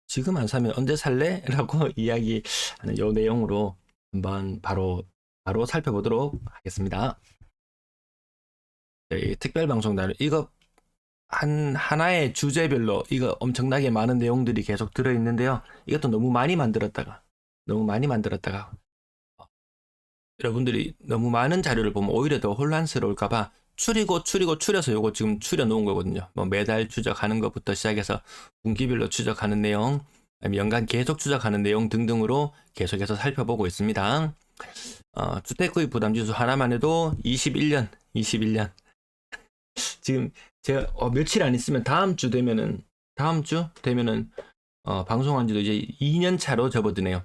지금 안 사면 언제 살래? 라고 이야기하는 요 내용으로 한번 바로 살펴보도록 하겠습니다. 이 특별방송 날 이거 하나의 주제별로 이거 엄청나게 많은 내용들이 계속 들어있는데요. 이것도 너무 많이 만들었다가 여러분들이 너무 많은 자료를 보면 오히려 더 혼란스러울까봐 추려서 요거 지금 추려 놓은 거거든요. 뭐 매달 추적하는 것부터 시작해서 분기별로 추적하는 내용, 연간 계속 추적하는 내용 등등으로 계속해서 살펴보고 있습니다. 주택구입 부담지수 하나만 해도 21년 지금 제가 며칠 안 있으면 다음 주 되면은 방송한 지도 이제 2년 차로 접어드네요.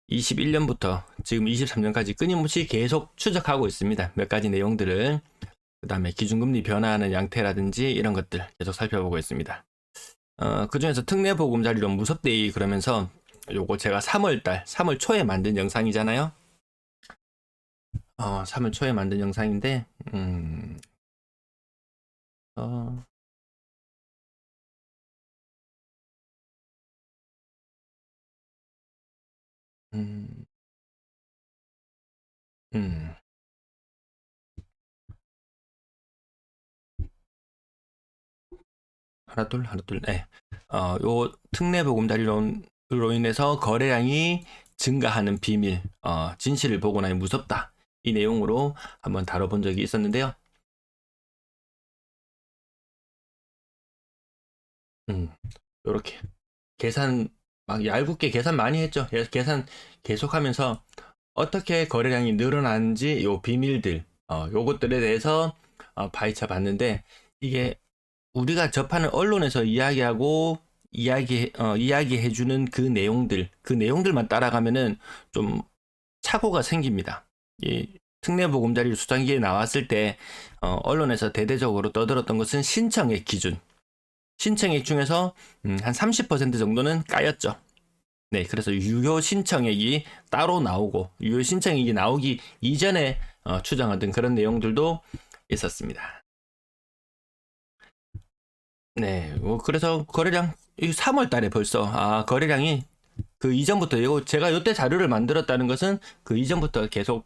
21년부터 지금 23년까지 끊임없이 계속 추적하고 있습니다. 몇 가지 내용들을. 그 다음에 기준금리 변화하는 양태라든지 이런 것들 계속 살펴보고 있습니다. 그 중에서 특례보금자리론 무섭대이 그러면서 요거 제가 3월 초에 만든 영상이잖아요. 3월 초에 만든 영상인데, 음, 음. 하나 둘, 네. 요 특례보금자리론으로 인해서 거래량이 증가하는 비밀, 진실을 보고 나니 무섭다. 이 내용으로 한번 다뤄본 적이 있었는데요. 요렇게 계산 막 얄궂게 계산 많이 했죠. 계산 계속하면서 어떻게 거래량이 늘어나는지 요 비밀들, 요것들에 대해서 파헤쳐 봤는데 이게 우리가 접하는 언론에서 이야기해주는 그 내용들만 따라가면은 좀 착오가 생깁니다. 이 특례보금자리 수장기에 나왔을 때 언론에서 대대적으로 떠들었던 것은 신청액 기준. 신청액 중에서 한 30% 정도는 까였죠. 네, 그래서 유효 신청액이 따로 나오고 유효 신청액이 나오기 이전에 추정하던 그런 내용들도 있었습니다. 네, 그래서 거래량 3월 달에 벌써 거래량이 그 이전부터 이거 제가 이때 자료를 만들었다는 것은 그 이전부터 계속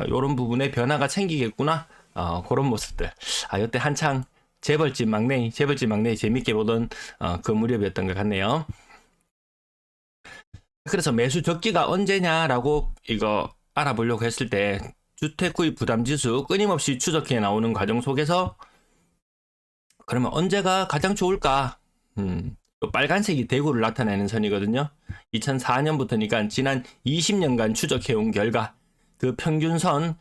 이런 부분에 변화가 생기겠구나 그런 모습들. 이때 한창 재벌집 막내 재밌게 보던 그 무렵이었던 것 같네요. 그래서 매수 적기가 언제냐라고 이거 알아보려고 했을 때 주택 구입 부담 지수 끊임없이 추적해 나오는 과정 속에서 그러면 언제가 가장 좋을까? 빨간색이 대구를 나타내는 선이거든요. 2004년부터니까 지난 20년간 추적해온 결과 그 평균선을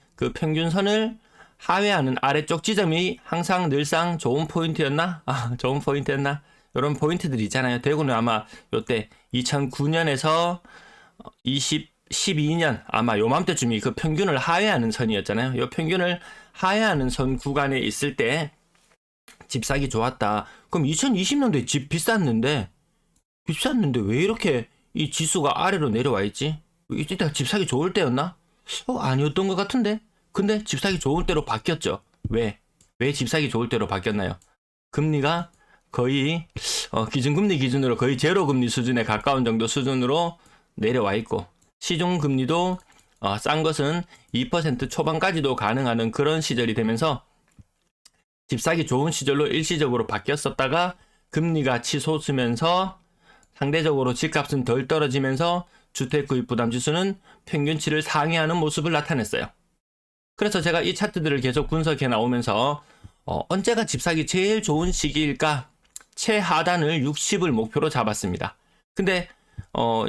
하회하는 아래쪽 지점이 항상 늘상 좋은 포인트였나? 좋은 포인트였나? 이런 포인트들이 있잖아요. 대구는 아마 요때 2009년에서 12년 아마 요맘때쯤이 그 평균을 하회하는 선이었잖아요. 요 평균을 하회하는 선 구간에 있을 때 집 사기 좋았다. 그럼 2020년도에 집 비쌌는데 왜 이렇게 이 지수가 아래로 내려와 있지? 이때가 집 사기 좋을 때였나? 아니었던 것 같은데? 근데 집 사기 좋을 때로 바뀌었죠. 왜? 왜 집 사기 좋을 때로 바뀌었나요? 금리가 거의 기준금리 기준으로 거의 제로 금리 수준에 가까운 정도 수준으로 내려와 있고 시중금리도 싼 것은 2% 초반까지도 가능한 그런 시절이 되면서 집 사기 좋은 시절로 일시적으로 바뀌었었다가 금리가 치솟으면서 상대적으로 집값은 덜 떨어지면서 주택 구입 부담 지수는 평균치를 상회하는 모습을 나타냈어요. 그래서 제가 이 차트들을 계속 분석해 나오면서 언제가 집 사기 제일 좋은 시기일까? 최하단을 60을 목표로 잡았습니다. 근데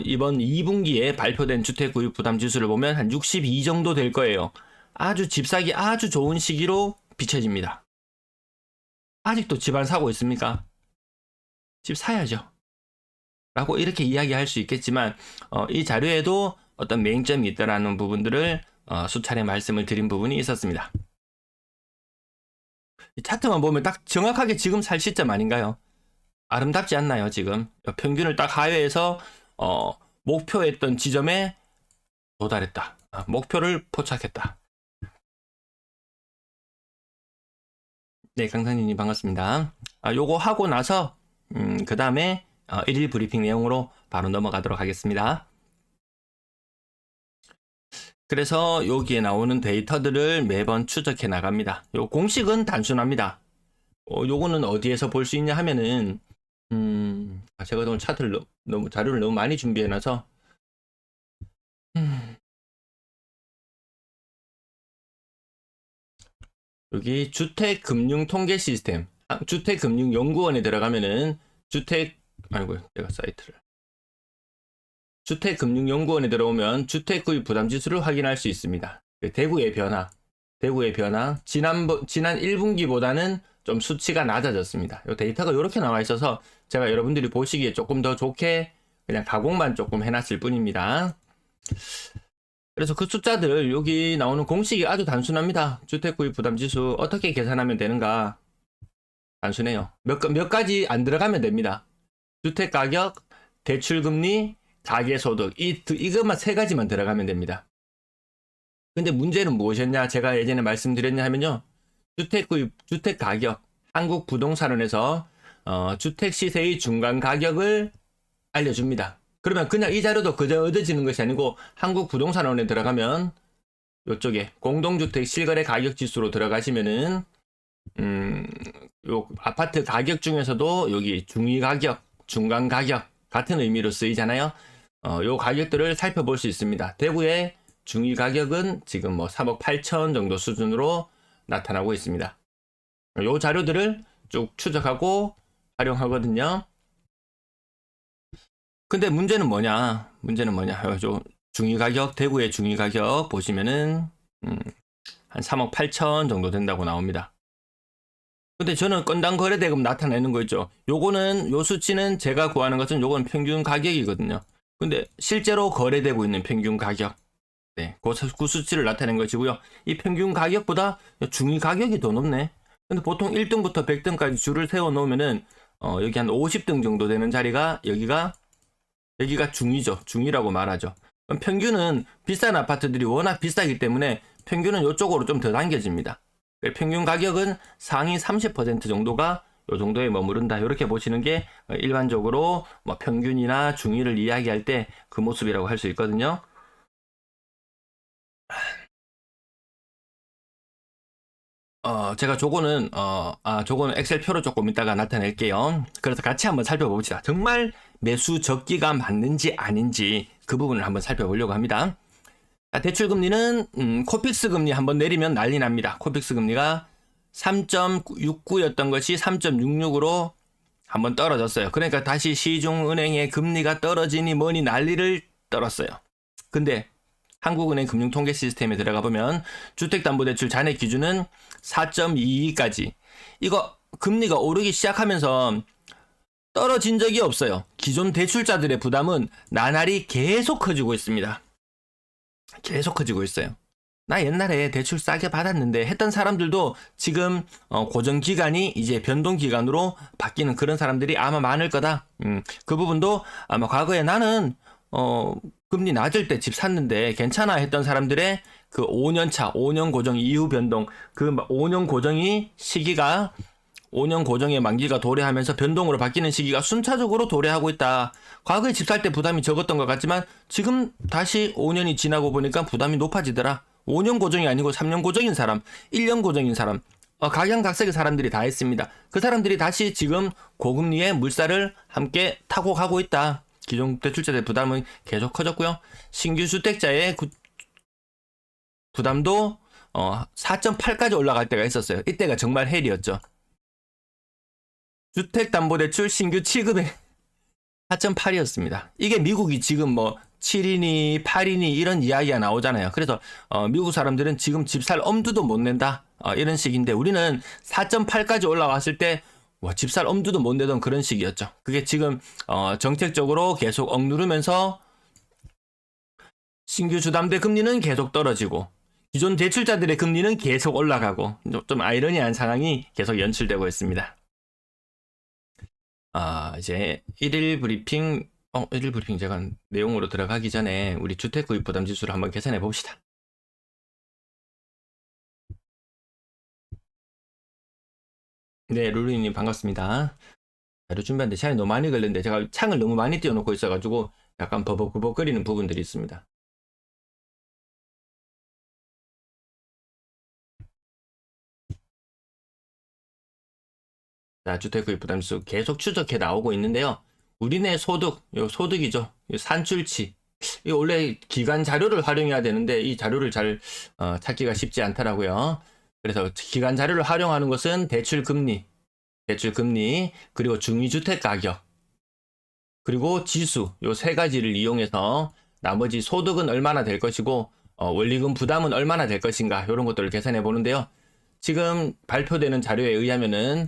이번 2분기에 발표된 주택 구입 부담 지수를 보면 한 62 정도 될 거예요. 아주 집 사기 아주 좋은 시기로 비춰집니다. 아직도 집 안 사고 있습니까? 집 사야죠. 라고 이렇게 이야기할 수 있겠지만 이 자료에도 어떤 맹점이 있다라는 부분들을 수차례 말씀을 드린 부분이 있었습니다. 이 차트만 보면 딱 정확하게 지금 살 시점 아닌가요? 아름답지 않나요, 지금? 평균을 딱 하회해서 목표했던 지점에 도달했다. 목표를 포착했다. 네, 강사님 반갑습니다. 요거 하고 나서 그 다음에 일일 브리핑 내용으로 바로 넘어가도록 하겠습니다. 그래서 여기에 나오는 데이터들을 매번 추적해 나갑니다. 요 공식은 단순합니다. 요거는 어디에서 볼 수 있냐 하면은 제가 오늘 차트를 너무 자료를 너무 많이 준비해 놔서 여기 주택금융통계 시스템, 주택금융연구원에 들어가면은 내가 사이트를 주택금융연구원에 들어오면 주택구입 부담지수를 확인할 수 있습니다. 대구의 변화, 지난 1분기보다는 좀 수치가 낮아졌습니다. 이 데이터가 이렇게 나와 있어서 제가 여러분들이 보시기에 조금 더 좋게 그냥 가공만 조금 해놨을 뿐입니다. 그래서 그 숫자들 여기 나오는 공식이 아주 단순합니다. 주택구입 부담지수 어떻게 계산하면 되는가? 단순해요. 몇 가지 안 들어가면 됩니다. 주택가격, 대출금리, 가계소득 이것만 세 가지만 들어가면 됩니다. 근데 문제는 무엇이었냐? 제가 예전에 말씀드렸냐 하면요. 주택구입, 주택가격, 한국부동산원에서 주택시세의 중간가격을 알려줍니다. 그러면 그냥 이 자료도 그저 얻어지는 것이 아니고 한국부동산원에 들어가면 이쪽에 공동주택 실거래 가격 지수로 들어가시면은 요 아파트 가격 중에서도 여기 중위 가격, 중간 가격 같은 의미로 쓰이잖아요. 요 가격들을 살펴볼 수 있습니다. 대구의 중위 가격은 지금 뭐 3억 8천 정도 수준으로 나타나고 있습니다. 요 자료들을 쭉 추적하고 활용하거든요. 근데 문제는 뭐냐? 중위 가격, 대구의 중위 가격 보시면은 한 3억 8천 정도 된다고 나옵니다. 근데 저는 건당 거래대금 나타내는 거 있죠. 요거는 요 수치는 제가 구하는 것은 요건 평균 가격이거든요. 근데 실제로 거래되고 있는 평균 가격, 네, 그 수치를 나타낸 것이고요. 이 평균 가격보다 중위 가격이 더 높네. 근데 보통 1등부터 100등까지 줄을 세워 놓으면은 여기 한 50등 정도 되는 자리가 여기가 중위죠. 중위라고 말하죠. 그럼 평균은 비싼 아파트들이 워낙 비싸기 때문에 평균은 이쪽으로 좀 더 당겨집니다. 평균 가격은 상위 30% 정도가 이 정도에 머무른다. 이렇게 보시는 게 일반적으로 뭐 평균이나 중위를 이야기할 때 그 모습이라고 할 수 있거든요. 제가 저거는 엑셀표로 조금 이따가 나타낼게요. 그래서 같이 한번 살펴봅시다. 정말 매수 적기가 맞는지 아닌지 그 부분을 한번 살펴보려고 합니다. 대출금리는 코픽스 금리 한번 내리면 난리 납니다. 코픽스 금리가 3.69였던 것이 3.66으로 한번 떨어졌어요. 그러니까 다시 시중은행의 금리가 떨어지니 뭐니 난리를 떨었어요. 근데 한국은행 금융통계 시스템에 들어가 보면 주택담보대출 잔액 기준은 4.22까지. 이거 금리가 오르기 시작하면서 떨어진 적이 없어요. 기존 대출자들의 부담은 나날이 계속 커지고 있습니다. 계속 커지고 있어요. 나 옛날에 대출 싸게 받았는데 했던 사람들도 지금 고정기간이 이제 변동기간으로 바뀌는 그런 사람들이 아마 많을 거다. 그 부분도 아마 과거에 나는 금리 낮을 때 집 샀는데 괜찮아 했던 사람들의 그 5년 차, 5년 고정 이후 변동, 그 5년 고정이 시기가 5년 고정의 만기가 도래하면서 변동으로 바뀌는 시기가 순차적으로 도래하고 있다. 과거에 집 살 때 부담이 적었던 것 같지만 지금 다시 5년이 지나고 보니까 부담이 높아지더라. 5년 고정이 아니고 3년 고정인 사람, 1년 고정인 사람, 각양각색의 사람들이 다 있습니다. 그 사람들이 다시 지금 고금리의 물살을 함께 타고 가고 있다. 기존 대출자의 부담은 계속 커졌고요. 신규 주택자의 부담도 4.8까지 올라갈 때가 있었어요. 이때가 정말 헬이었죠. 주택담보대출 신규 취급액 4.8이었습니다. 이게 미국이 지금 뭐 7이니 8이니 이런 이야기가 나오잖아요. 그래서 미국 사람들은 지금 집 살 엄두도 못 낸다. 이런 식인데 우리는 4.8까지 올라왔을 때 집 살 엄두도 못 내던 그런 시기였죠. 그게 지금 정책적으로 계속 억누르면서 신규 주담대 금리는 계속 떨어지고 기존 대출자들의 금리는 계속 올라가고 좀 아이러니한 상황이 계속 연출되고 있습니다. 이제 일일 브리핑 제가 내용으로 들어가기 전에 우리 주택구입 부담 지수를 한번 계산해 봅시다. 네, 루루님 반갑습니다. 자료 준비하는데 시간이 너무 많이 걸렸는데 제가 창을 너무 많이 띄워놓고 있어가지고 약간 버벅버벅거리는 부분들이 있습니다. 자, 주택구입 부담지수 계속 추적해 나오고 있는데요. 우리네 소득, 요 소득이죠. 요 산출치. 이 원래 기간 자료를 활용해야 되는데 이 자료를 잘 찾기가 쉽지 않더라고요. 그래서 기간 자료를 활용하는 것은 대출 금리, 그리고 중위주택 가격, 그리고 지수 요 세 가지를 이용해서 나머지 소득은 얼마나 될 것이고 원리금 부담은 얼마나 될 것인가 이런 것들을 계산해 보는데요. 지금 발표되는 자료에 의하면은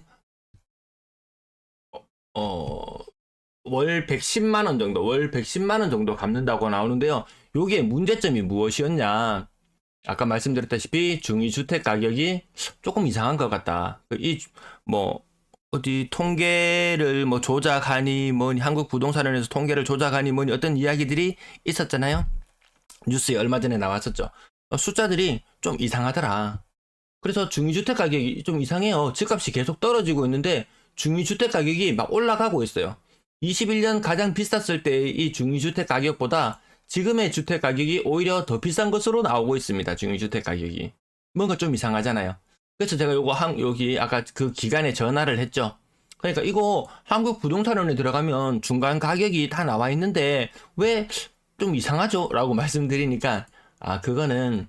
월 110만 원 정도, 월 110만 원 정도 갚는다고 나오는데요. 요게 문제점이 무엇이었냐? 아까 말씀드렸다시피 중위주택 가격이 조금 이상한 것 같다. 뭐 어디 통계를 뭐 조작하니 뭐니 한국 부동산원에서 통계를 조작하니 뭐니 어떤 이야기들이 있었잖아요. 뉴스에 얼마 전에 나왔었죠. 숫자들이 좀 이상하더라. 그래서 중위주택 가격이 좀 이상해요. 집값이 계속 떨어지고 있는데 중위주택 가격이 막 올라가고 있어요. 21년 가장 비쌌을 때의 이 중위주택 가격보다 지금의 주택 가격이 오히려 더 비싼 것으로 나오고 있습니다. 중위주택 가격이. 뭔가 좀 이상하잖아요. 그래서 제가 여기 아까 그 기간에 전화를 했죠. 그러니까 이거 한국 부동산원에 들어가면 중간 가격이 다 나와 있는데 왜 좀 이상하죠? 라고 말씀드리니까 그거는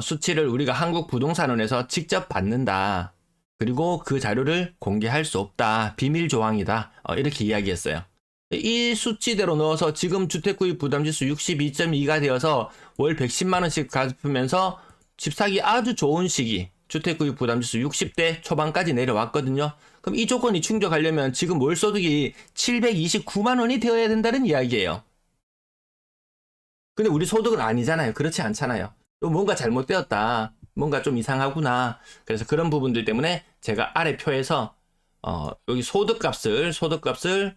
수치를 우리가 한국 부동산원에서 직접 받는다. 그리고 그 자료를 공개할 수 없다. 비밀 조항이다. 이렇게 이야기했어요. 이 수치대로 넣어서 지금 주택구입 부담지수 62.2가 되어서 월 110만 원씩 갚으면서 집 사기 아주 좋은 시기, 주택구입 부담지수 60대 초반까지 내려왔거든요. 그럼 이 조건이 충족하려면 지금 월소득이 729만 원이 되어야 된다는 이야기예요. 근데 우리 소득은 아니잖아요. 그렇지 않잖아요. 또 뭔가 잘못되었다. 뭔가 좀 이상하구나. 그래서 그런 부분들 때문에 제가 아래 표에서 여기 소득값을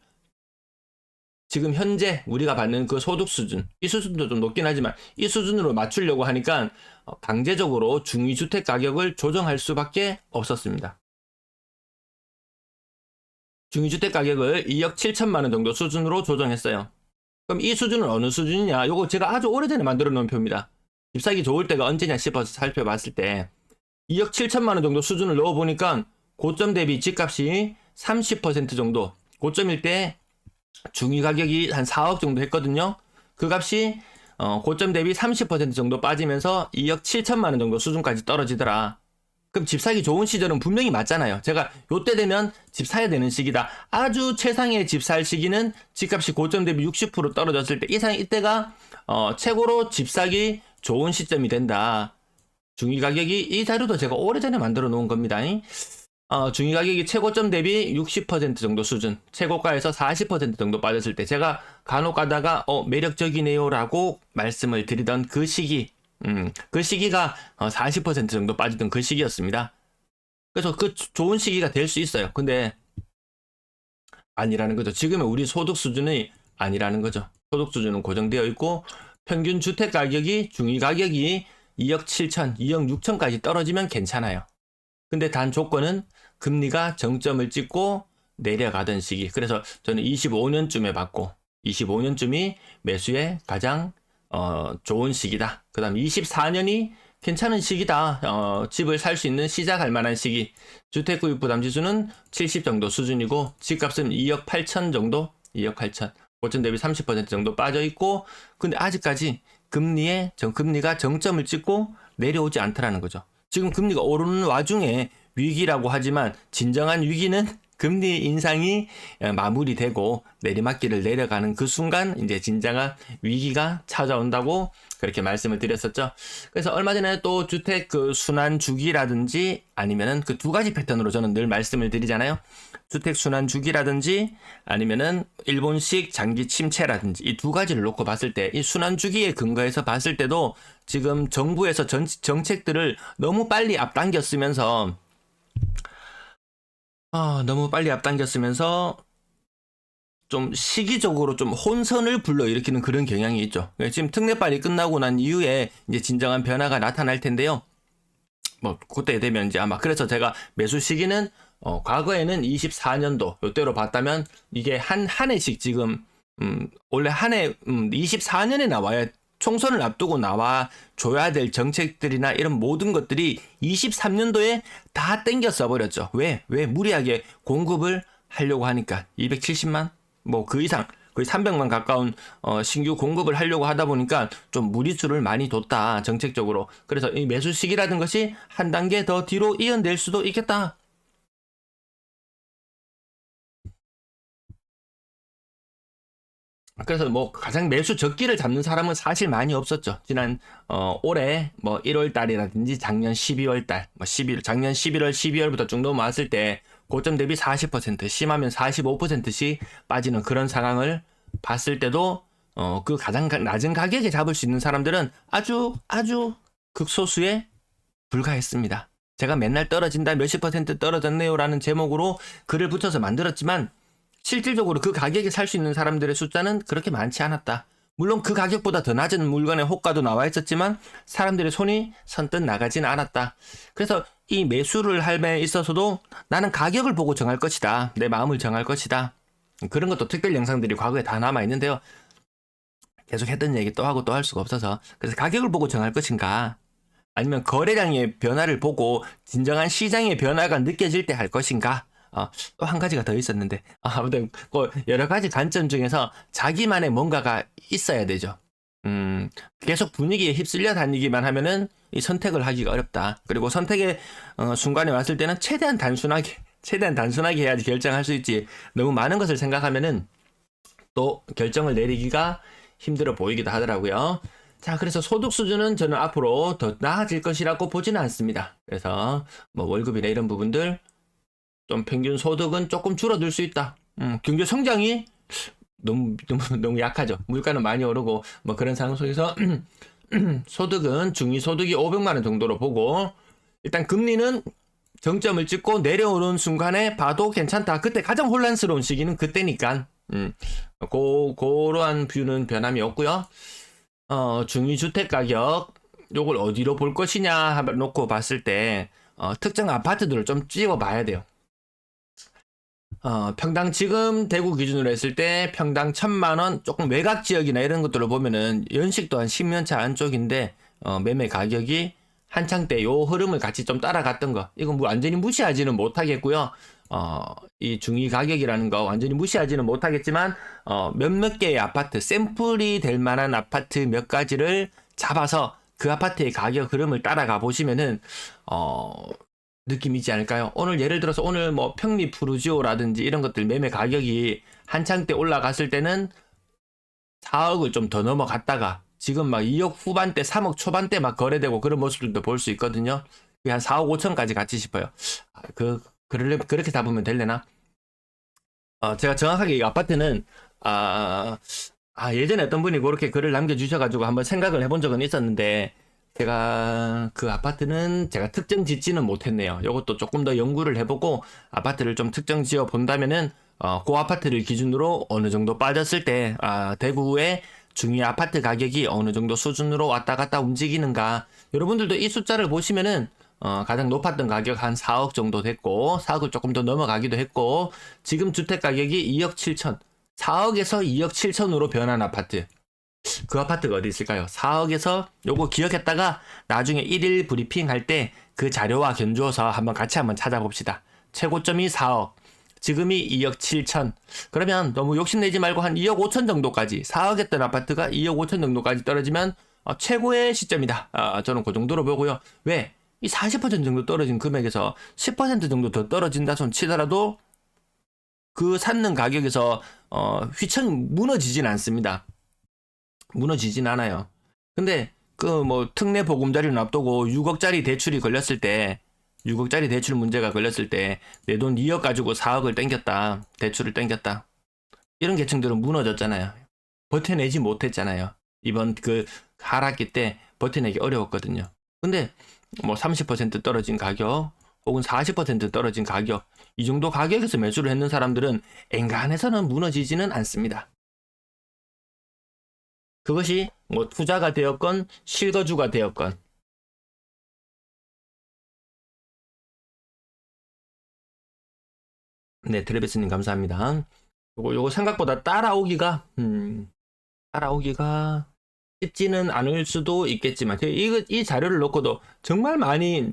지금 현재 우리가 받는 그 소득 수준, 이 수준도 좀 높긴 하지만 이 수준으로 맞추려고 하니까 강제적으로 중위주택 가격을 조정할 수밖에 없었습니다. 중위주택 가격을 2억 7천만 원 정도 수준으로 조정했어요. 그럼 이 수준은 어느 수준이냐? 요거 제가 아주 오래전에 만들어 놓은 표입니다. 집 사기 좋을 때가 언제냐 싶어서 살펴봤을 때 2억 7천만 원 정도 수준을 넣어보니까 고점 대비 집값이 30% 정도, 고점일 때 중위 가격이 한 4억 정도 했거든요. 그 값이 고점 대비 30% 정도 빠지면서 2억 7천만 원 정도 수준까지 떨어지더라. 그럼 집 사기 좋은 시절은 분명히 맞잖아요. 제가 요때 되면 집 사야 되는 시기다. 아주 최상의 집 살 시기는 집값이 고점 대비 60% 떨어졌을 때 이때가 최고로 집 사기 좋은 시점이 된다. 중위 가격이 이 자료도 제가 오래전에 만들어 놓은 겁니다. 중위 가격이 최고점 대비 60% 정도 수준, 최고가에서 40% 정도 빠졌을 때 제가 간혹 가다가 매력적이네요 라고 말씀을 드리던 그 시기, 그 시기가 40% 정도 빠지던 그 시기였습니다. 그래서 그 좋은 시기가 될 수 있어요. 근데 아니라는 거죠. 지금의 우리 소득 수준이 아니라는 거죠. 소득 수준은 고정되어 있고 평균 주택 가격이 중위 가격이 2억 7천, 2억 6천까지 떨어지면 괜찮아요. 근데 단 조건은 금리가 정점을 찍고 내려가던 시기. 그래서 저는 25년쯤에 받고 25년쯤이 매수에 가장 좋은 시기다. 그 다음 24년이 괜찮은 시기다. 집을 살 수 있는 시작할 만한 시기. 주택구입 부담지수는 70 정도 수준이고 집값은 2억 8천 정도, 2억 8천. 고점 대비 30% 정도 빠져 있고, 근데 아직까지 금리가 정점을 찍고 내려오지 않더라는 거죠. 지금 금리가 오르는 와중에 위기라고 하지만 진정한 위기는 금리 인상이 마무리되고 내리막길을 내려가는 그 순간 이제 진정한 위기가 찾아온다고 그렇게 말씀을 드렸었죠. 그래서 얼마 전에 또 주택 그 순환 주기라든지 아니면은 그 두 가지 패턴으로 저는 늘 말씀을 드리잖아요. 주택 순환 주기라든지 아니면은 일본식 장기 침체라든지 이 두 가지를 놓고 봤을 때 이 순환 주기에 근거해서 봤을 때도 지금 정부에서 정책들을 너무 빨리 앞당겼으면서 좀 시기적으로 좀 혼선을 불러일으키는 그런 경향이 있죠. 지금 특례빨이 끝나고 난 이후에 이제 진정한 변화가 나타날 텐데요. 뭐 그때 되면 이제 아마 그래서 제가 매수 시기는 과거에는 24년도 요때로 봤다면 이게 한 해씩 지금 원래 한 해 24년에 나와야 총선을 앞두고 나와 줘야 될 정책들이나 이런 모든 것들이 23년도에 다 땡겨 써버렸죠. 왜 무리하게 공급을 하려고 하니까 270만 뭐 그 이상 거의 300만 가까운 신규 공급을 하려고 하다 보니까 좀 무리수를 많이 뒀다 정책적으로. 그래서 이 매수 시기라든 것이 한 단계 더 뒤로 이어낼 수도 있겠다. 그래서 뭐 가장 매수 적기를 잡는 사람은 사실 많이 없었죠. 지난 올해 뭐 1월 달이라든지 작년 12월 달, 뭐 11, 작년 11월, 12월부터 쭉 넘어왔을 때 고점 대비 40%, 심하면 45%씩 빠지는 그런 상황을 봤을 때도 그 가장 낮은 가격에 잡을 수 있는 사람들은 아주 극소수에 불과했습니다. 제가 맨날 떨어진다 몇십 퍼센트 떨어졌네요라는 제목으로 글을 붙여서 만들었지만 실질적으로 그 가격에 살 수 있는 사람들의 숫자는 그렇게 많지 않았다. 물론 그 가격보다 더 낮은 물건의 호가도 나와 있었지만 사람들의 손이 선뜻 나가진 않았다. 그래서 이 매수를 할에 있어서도 나는 가격을 보고 정할 것이다. 내 마음을 정할 것이다. 그런 것도 특별 영상들이 과거에 다 남아 있는데요. 계속 했던 얘기 또 하고 또 할 수가 없어서. 그래서 가격을 보고 정할 것인가? 아니면 거래량의 변화를 보고 진정한 시장의 변화가 느껴질 때 할 것인가? 또 한 가지가 더 있었는데 아무튼 그 여러 가지 관점 중에서 자기만의 뭔가가 있어야 되죠. 계속 분위기에 휩쓸려 다니기만 하면은 이 선택을 하기가 어렵다. 그리고 선택의 순간에 왔을 때는 최대한 단순하게 해야지 결정할 수 있지. 너무 많은 것을 생각하면은 또 결정을 내리기가 힘들어 보이기도 하더라고요. 자, 그래서 소득 수준은 저는 앞으로 더 나아질 것이라고 보지는 않습니다. 그래서 뭐 월급이나 이런 부분들 좀 평균 소득은 조금 줄어들 수 있다. 경제 성장이 너무 약하죠. 물가는 많이 오르고 뭐 그런 상황 속에서 소득은 중위 소득이 500만 원 정도로 보고 일단 금리는 정점을 찍고 내려오는 순간에 봐도 괜찮다. 그때 가장 혼란스러운 시기는 그때니까. 그러한 뷰는 변함이 없고요. 중위 주택 가격 요걸 어디로 볼 것이냐 놓고 봤을 때 특정 아파트들을 좀 찍어봐야 돼요. 평당 지금 대구 기준으로 했을 때 평당 1,000만원 조금 외곽 지역이나 이런 것들을 보면은 연식도 한 10년차 안쪽인데 매매 가격이 한창 때 요 흐름을 같이 좀 따라갔던 거 이건 뭐 완전히 무시하지는 못하겠고요. 이 중위 가격이라는 거 완전히 무시하지는 못하겠지만 몇몇 개의 아파트 샘플이 될 만한 아파트 몇 가지를 잡아서 그 아파트의 가격 흐름을 따라가 보시면은 느낌이지 않을까요? 오늘 예를 들어서 오늘 뭐 평리 푸르지오라든지 이런 것들 매매 가격이 한창 때 올라갔을 때는 4억을 좀 더 넘어갔다가 지금 막 2억 후반대, 3억 초반대 막 거래되고 그런 모습들도 볼 수 있거든요. 한 4억 5천까지 갔지 싶어요. 그렇게 잡으면 될래나? 제가 정확하게 이 아파트는 예전에 어떤 분이 그렇게 글을 남겨주셔가지고 한번 생각을 해본 적은 있었는데 제가 그 아파트는 제가 특정 짓지는 못했네요. 이것도 조금 더 연구를 해보고 아파트를 좀 특정 지어 본다면은 그 아파트를 기준으로 어느 정도 빠졌을 때 대구의 중위 아파트 가격이 어느 정도 수준으로 왔다 갔다 움직이는가. 여러분들도 이 숫자를 보시면은 가장 높았던 가격 한 4억 정도 됐고 4억을 조금 더 넘어가기도 했고 지금 주택 가격이 2억 7천 4억에서 2억 7천으로 변한 아파트 그 아파트가 어디 있을까요? 4억에서 요거 기억했다가 나중에 1일 브리핑 할 때 그 자료와 견주어서 같이 한번 찾아봅시다. 최고점이 4억 지금이 2억 7천 그러면 너무 욕심내지 말고 한 2억 5천 정도까지 4억 했던 아파트가 2억 5천 정도까지 떨어지면 최고의 시점이다. 저는 그 정도로 보고요. 왜? 이 40% 정도 떨어진 금액에서 10% 정도 더 떨어진다 손 치더라도 그 샀는 가격에서 휘청 무너지진 않습니다. 무너지진 않아요. 근데 그 뭐 특례 보금자리를 납두고 6억짜리 대출이 걸렸을 때 6억짜리 대출 문제가 걸렸을 때 내 돈 2억 가지고 4억을 땡겼다. 대출을 땡겼다. 이런 계층들은 무너졌잖아요. 버텨내지 못했잖아요. 이번 그 하락기 때 버텨내기 어려웠거든요. 근데 뭐 30% 떨어진 가격 혹은 40% 떨어진 가격 이 정도 가격에서 매수를 했는 사람들은 엔간해서는 무너지지는 않습니다. 그것이 뭐 투자가 되었건 실거주가 되었건 네, 트레비스님 감사합니다. 요거 생각보다 따라오기가 쉽지는 않을 수도 있겠지만, 이 자료를 놓고도 정말 많이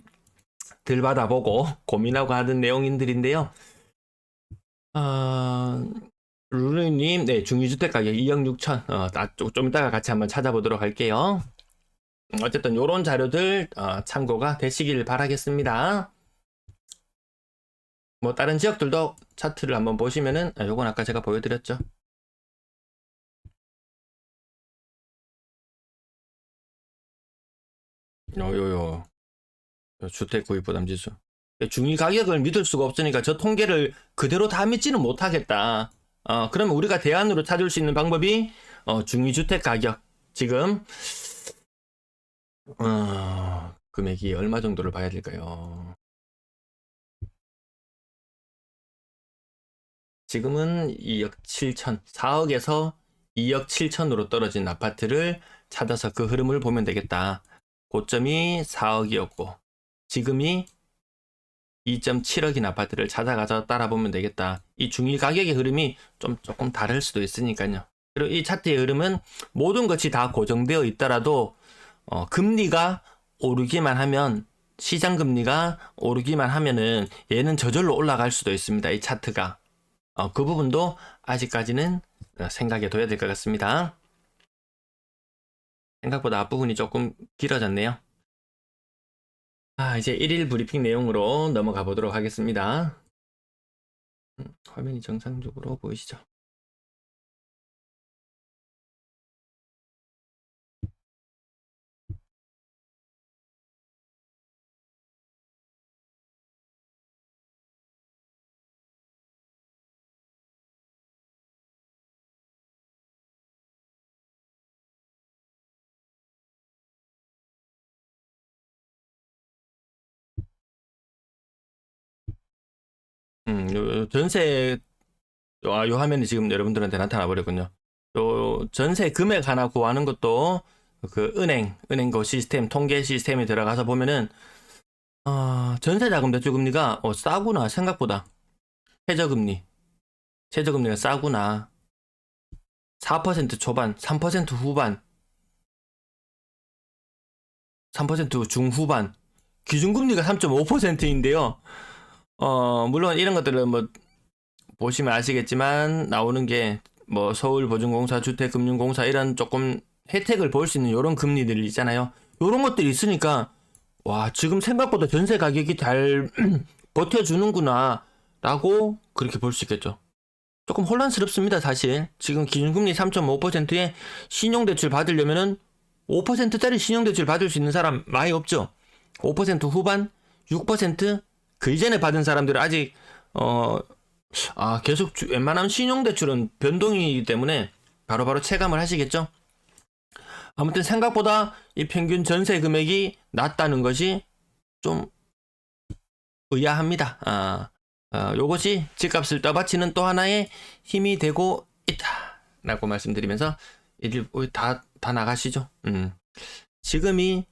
들받아보고 고민하고 하던 내용들인데요. 루루님, 네, 중위주택 가격 2억 6천. 좀 이따가 같이 한번 찾아보도록 할게요. 어쨌든 요런 자료들 참고가 되시길 바라겠습니다. 뭐 다른 지역들도 차트를 한번 보시면은 요건 아까 제가 보여드렸죠. 요요 주택 구입 부담 지수. 중위 가격을 믿을 수가 없으니까 저 통계를 그대로 다 믿지는 못하겠다. 그러면 우리가 대안으로 찾을 수 있는 방법이 중위 주택 가격. 지금 금액이 얼마 정도를 봐야 될까요? 지금은 2억 7천, 4억에서 2억 7천으로 떨어진 아파트를 찾아서 그 흐름을 보면 되겠다. 고점이 4억이었고 지금이 2.7억인 아파트를 찾아가서 따라보면 되겠다. 이 중위 가격의 흐름이 조금 다를 수도 있으니까요. 그리고 이 차트의 흐름은 모든 것이 다 고정되어 있더라도 금리가 오르기만 하면, 시장 금리가 오르기만 하면은 얘는 저절로 올라갈 수도 있습니다. 이 차트가. 그 부분도 아직까지는 생각해 둬야 될 것 같습니다. 생각보다 앞부분이 조금 길어졌네요. 이제 1일 브리핑 내용으로 넘어가 보도록 하겠습니다. 화면이 정상적으로 보이시죠? 전세, 요 화면이 지금 여러분들한테 나타나 버렸군요. 요 전세 금액 하나 구하는 것도 그 은행 그 시스템, 통계 시스템에 들어가서 보면은 전세자금 대출 금리가 싸구나. 생각보다 최저금리가 싸구나. 4% 초반, 3% 후반, 3% 중후반, 기준금리가 3.5%인데요. 물론 이런 것들은 뭐 보시면 아시겠지만 나오는 게 뭐 서울보증공사, 주택금융공사 이런 조금 혜택을 볼 수 있는 이런 금리들 있잖아요. 이런 것들이 있으니까 와, 지금 생각보다 전세 가격이 잘 버텨주는구나 라고 그렇게 볼 수 있겠죠. 조금 혼란스럽습니다. 사실 지금 기준금리 3.5%에 신용대출 받으려면은 5%짜리 신용대출 받을 수 있는 사람 많이 없죠. 5% 후반, 6%, 그 이전에 받은 사람들은 아직 계속 웬만하면 신용대출은 변동이기 때문에 바로바로 체감을 하시겠죠. 아무튼 생각보다 이 평균 전세 금액이 낮다는 것이 좀 의아합니다. 요것이 집값을 떠받치는 또 하나의 힘이 되고 있다 라고 말씀드리면서 다 나가시죠. 지금이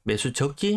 매수 적기